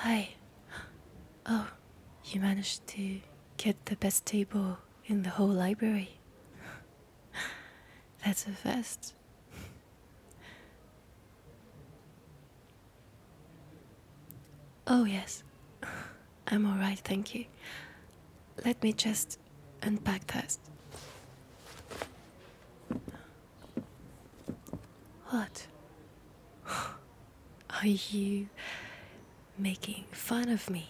Hi. Oh, you managed to get the best table in the whole library. That's a first. Oh, yes. I'm alright, thank you. Let me just unpack first. What? Are you making fun of me?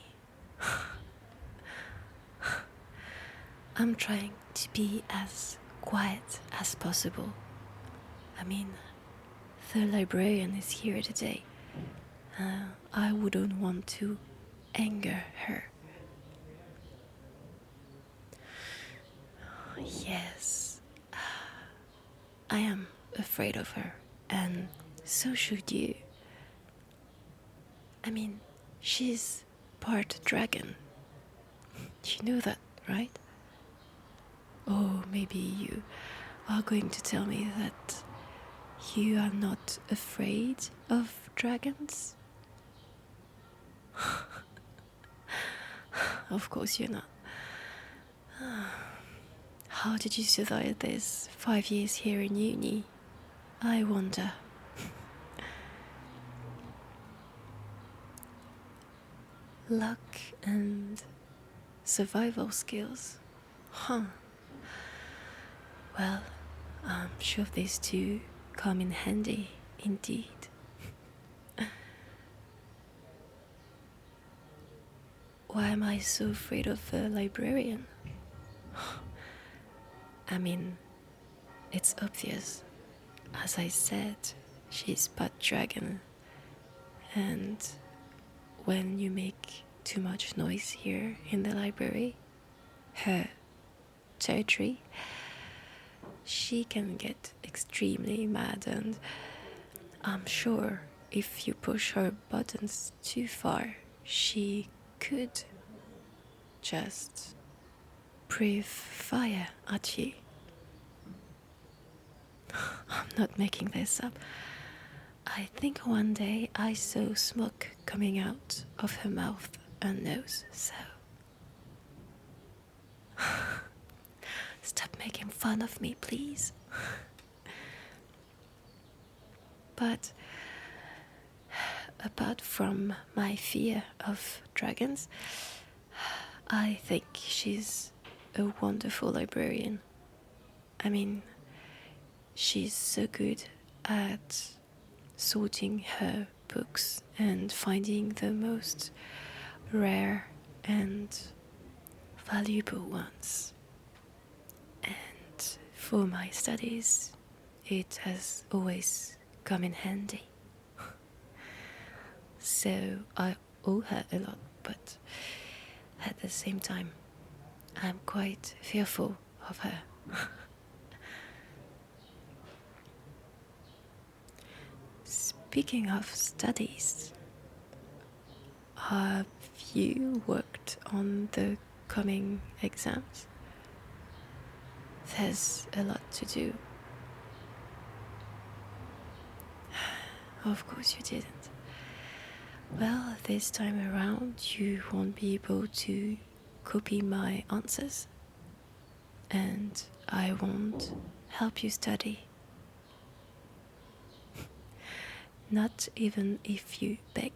I'm trying to be as quiet as possible. I mean, the librarian is here today. I wouldn't want to anger her. Yes, I am afraid of her, and so should you. I mean, she's part dragon. You know that, right? Or maybe you are going to tell me that you are not afraid of dragons? Of course you're not. How did you survive this 5 years here in uni? I wonder. Luck and survival skills. Huh. Well, I'm sure these two come in handy indeed. Why am I so afraid of a librarian? I mean, it's obvious. As I said, she's part dragon. And when you make too much noise here in the library, her territory, she can get extremely mad, and I'm sure if you push her buttons too far, she could just breathe fire at you. I'm not making this up. I think one day I saw smoke coming out of her mouth and nose, so... Stop making fun of me, please. But apart from my fear of dragons, I think she's a wonderful librarian. I mean, she's so good at sorting her books and finding the most rare and valuable ones. And for my studies, it has always come in handy. So I owe her a lot, but at the same time, I'm quite fearful of her. Speaking of studies, have you worked on the coming exams? There's a lot to do. Of course you didn't. Well, this time around you won't be able to copy my answers, and I won't help you study. Not even if you beg.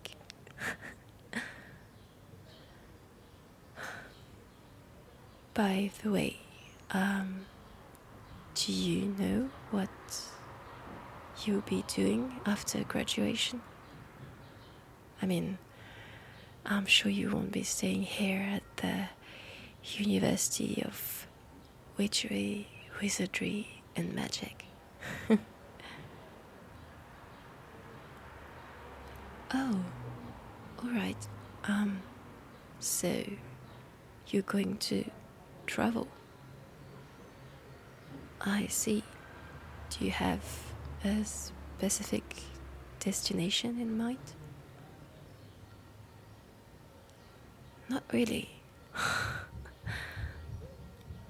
By the way, do you know what you'll be doing after graduation? I mean, I'm sure you won't be staying here at the University of Witchery, Wizardry and Magic. Oh, alright. So you're going to travel? I see. Do you have a specific destination in mind? Not really.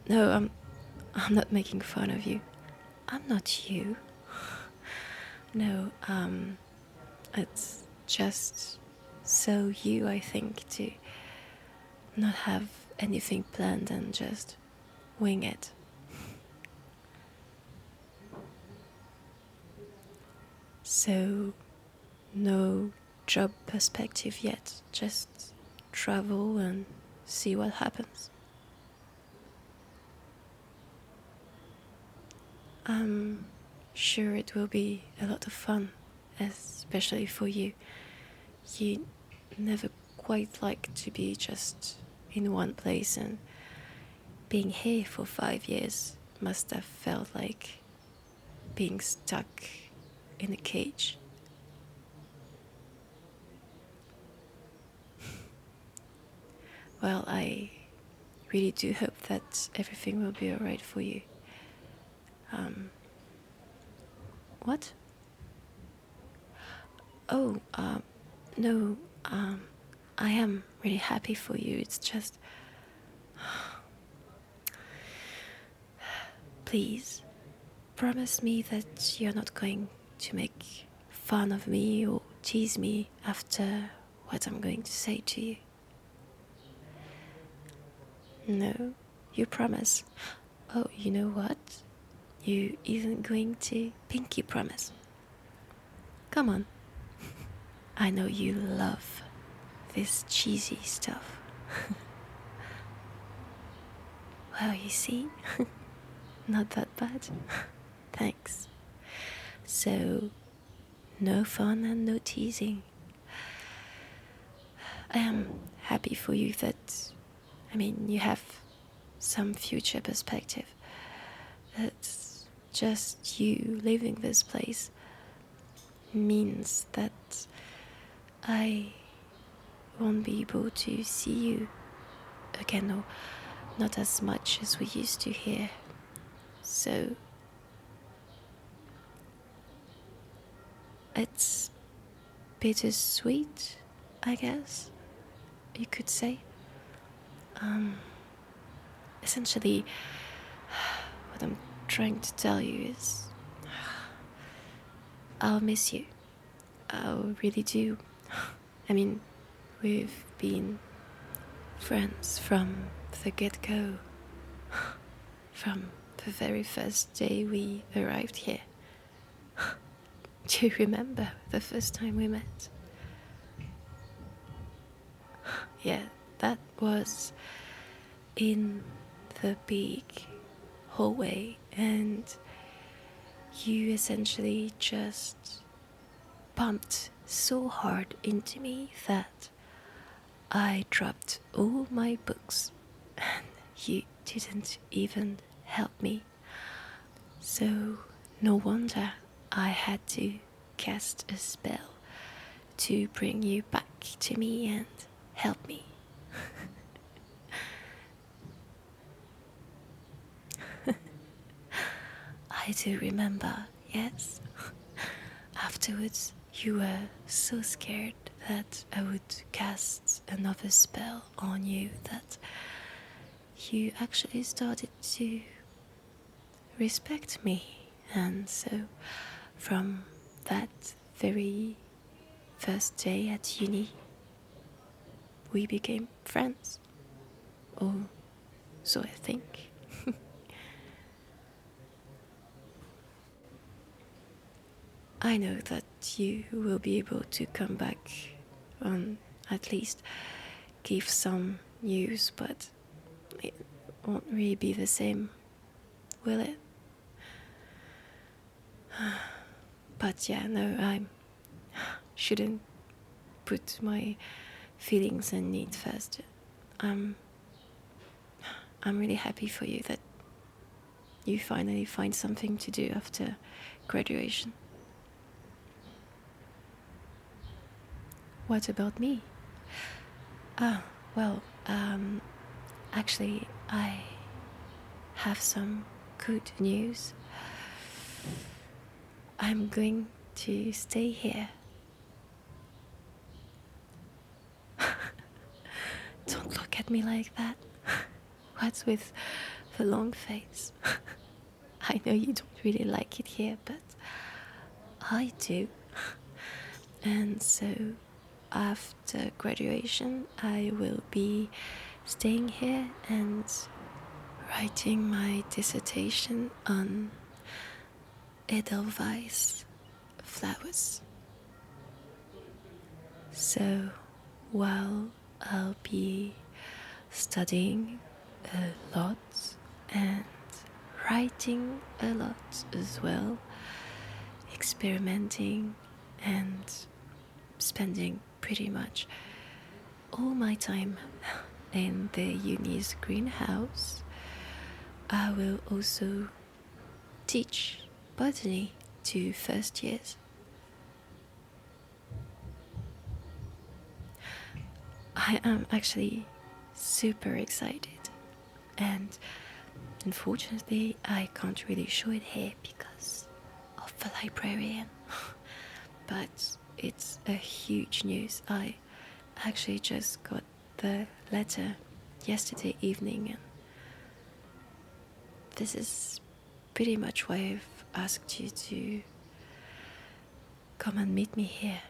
No, I'm not making fun of you. I'm not you. No, it's just so you, I think, to not have anything planned and just wing it. So, no job perspective yet, just travel and see what happens. I'm sure it will be a lot of fun, especially for you. You never quite like to be just in one place, and being here for 5 years must have felt like being stuck in a cage. Well, I really do hope that everything will be alright for you. What? Oh, no, I am really happy for you. It's just... Please, promise me that you're not going to make fun of me or tease me after what I'm going to say to you. No, you promise. Oh, you know what? You even going to pinky promise. Come on. I know you love this cheesy stuff. Well, you see, not that bad. Thanks. So, no fun and no teasing. I am happy for you that, you have some future perspective. It's just you leaving this place means that I won't be able to see you again, or not as much as we used to here. So it's bittersweet, I guess you could say. Essentially, what I'm trying to tell you is I'll miss you. I really do. We've been friends from the get-go, from the very first day we arrived here. Do you remember the first time we met? Yeah, that was in the big hallway, and you essentially just bumped so hard into me that I dropped all my books, and you didn't even help me. So no wonder I had to cast a spell to bring you back to me and help me. I do remember, yes. Afterwards, you were so scared that I would cast another spell on you that you actually started to respect me. And so, from that very first day at uni, we became friends. Or so I think. I know that you will be able to come back and at least give some news, but it won't really be the same, will it? But yeah, no, I shouldn't put my feelings and needs first. I'm really happy for you that you finally find something to do after graduation. What about me? Well, actually, I have some good news. I'm going to stay here. Don't look at me like that. What's with the long face? I know you don't really like it here, but I do. And so after graduation, I will be staying here and writing my dissertation on Edelweiss flowers. So while I'll be studying a lot and writing a lot as well, experimenting and spending pretty much all my time in the uni's greenhouse, I will also teach botany to first years. I am actually super excited, and unfortunately I can't really show it here because of the librarian. But it's a huge news. I actually just got the letter yesterday evening, and this is pretty much why I've asked you to come and meet me here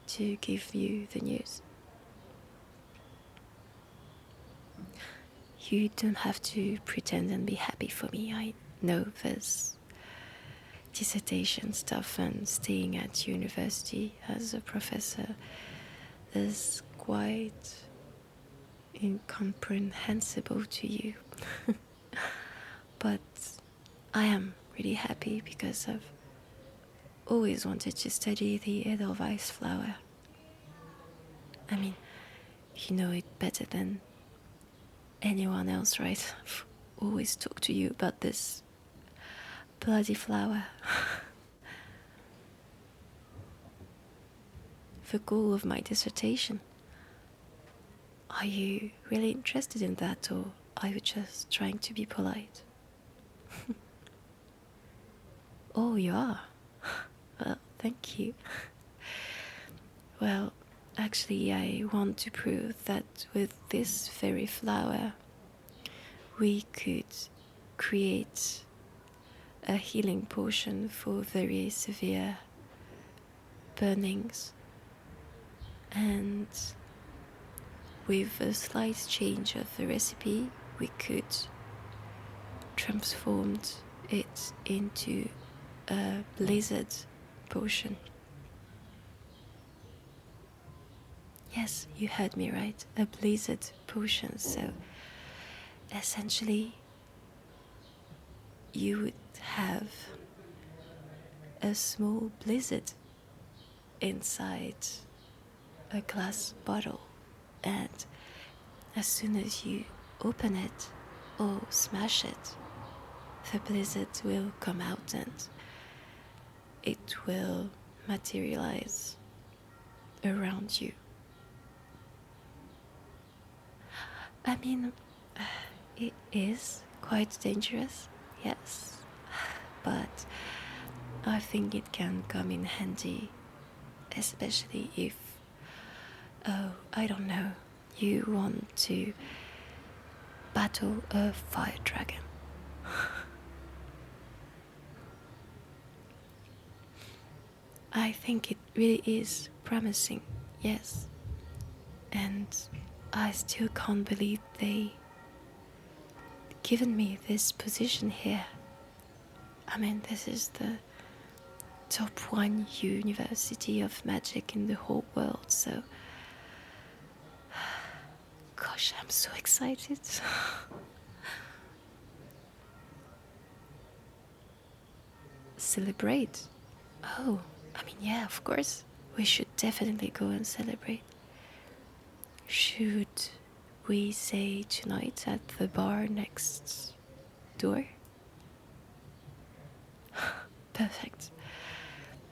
to give you the news. You don't have to pretend and be happy for me. I know there's dissertation stuff and staying at university as a professor is quite incomprehensible to you. But I am really happy because I've always wanted to study the Edelweiss flower. I mean, you know it better than anyone else, right? I've always talked to you about this bloody flower. The goal of my dissertation. Are you really interested in that, or are you just trying to be polite? Oh, you are? Well, thank you. Well, actually, I want to prove that with this very flower, we could create a healing potion for very severe burnings. And with a slight change of the recipe, we could transform it into a blizzard potion. Yes, you heard me right, a blizzard potion. So essentially you would have a small blizzard inside a glass bottle, and as soon as you open it or smash it, the blizzard will come out and it will materialize around you. I mean, it is quite dangerous, yes, but I think it can come in handy, especially if, oh, I don't know, you want to battle a fire dragon. I think it really is promising, yes. And I still can't believe they given me this position here. I mean, this is the top one University of Magic in the whole world, so gosh, I'm so excited. Celebrate? Oh, I mean, yeah, of course. We should definitely go and celebrate. Should we say tonight at the bar next door? Perfect.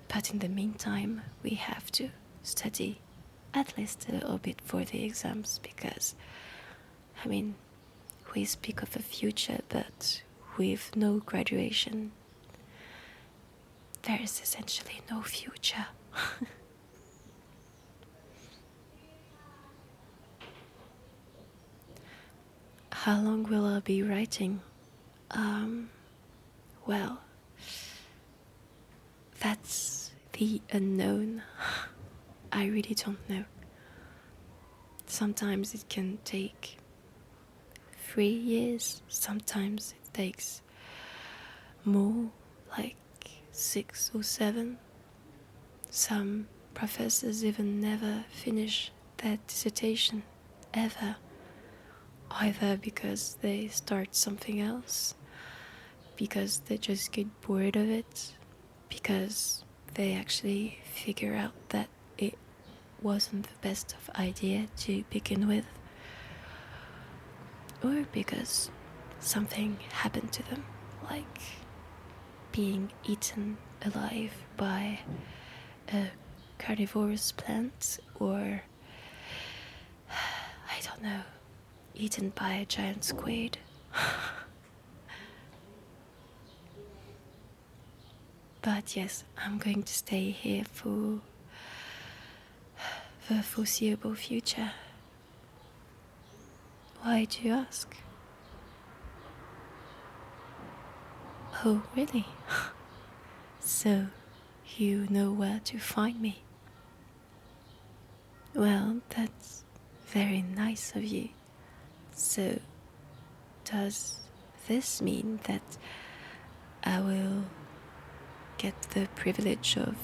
But in the meantime, we have to study at least a little bit for the exams, because, I mean, we speak of the future, but with no graduation, there is essentially no future. How long will I be writing? Well, that's the unknown. I really don't know. Sometimes it can take 3 years, sometimes it takes more, like 6 or 7. Some professors even never finish their dissertation, ever. Either because they start something else, because they just get bored of it, because they actually figure out that it wasn't the best of idea to begin with, or because something happened to them, like being eaten alive by a carnivorous plant, or I don't know, eaten by a giant squid. But yes, I'm going to stay here for the foreseeable future. Why do you ask? Oh, really? So, you know where to find me? Well, that's very nice of you. So, does this mean that I will get the privilege of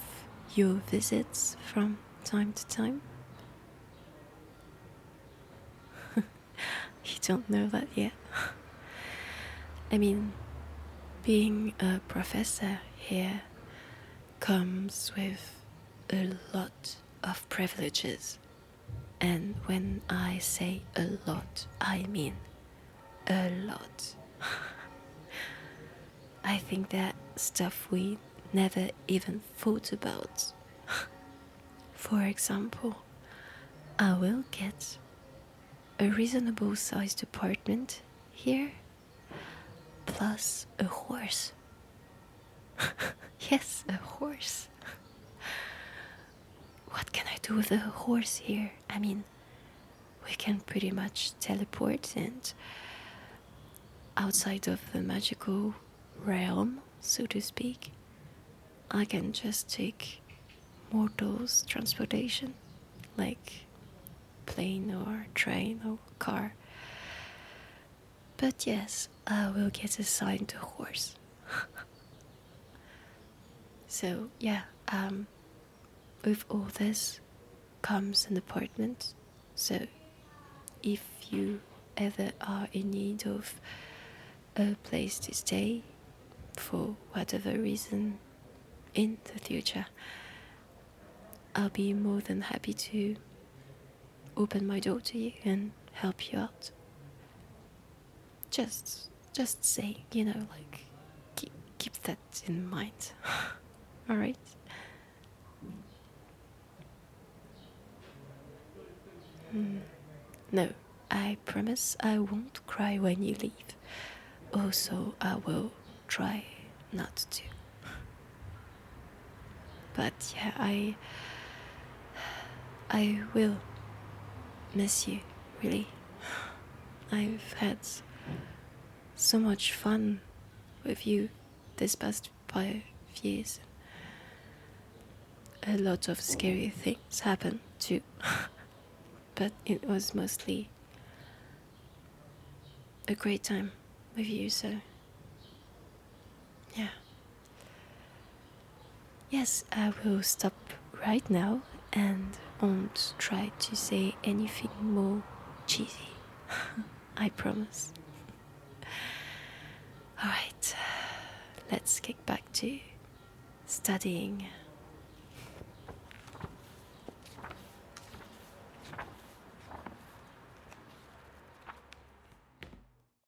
your visits from time to time? You don't know that yet. I mean, being a professor here comes with a lot of privileges. And when I say a lot, I mean a lot. I think that stuff we never even thought about. For example, I will get a reasonable sized apartment here, plus a horse. Yes, a horse. What can I do with a horse here? I mean, we can pretty much teleport, and outside of the magical realm, so to speak, I can just take mortals' transportation, like plane or train or car. But yes, I will get assigned a horse. So yeah, with all this comes an apartment. So if you ever are in need of a place to stay for whatever reason in the future, I'll be more than happy to open my door to you and help you out. Just say, like, keep that in mind. All right. No, I promise I won't cry when you leave. Also, I will try not to. But yeah, I will miss you, really. I've had so much fun with you this past 5 years. A lot of scary things happened too, but it was mostly a great time with you, so yeah. Yes, I will stop right now and won't try to say anything more cheesy. I promise. Alright, let's get back to studying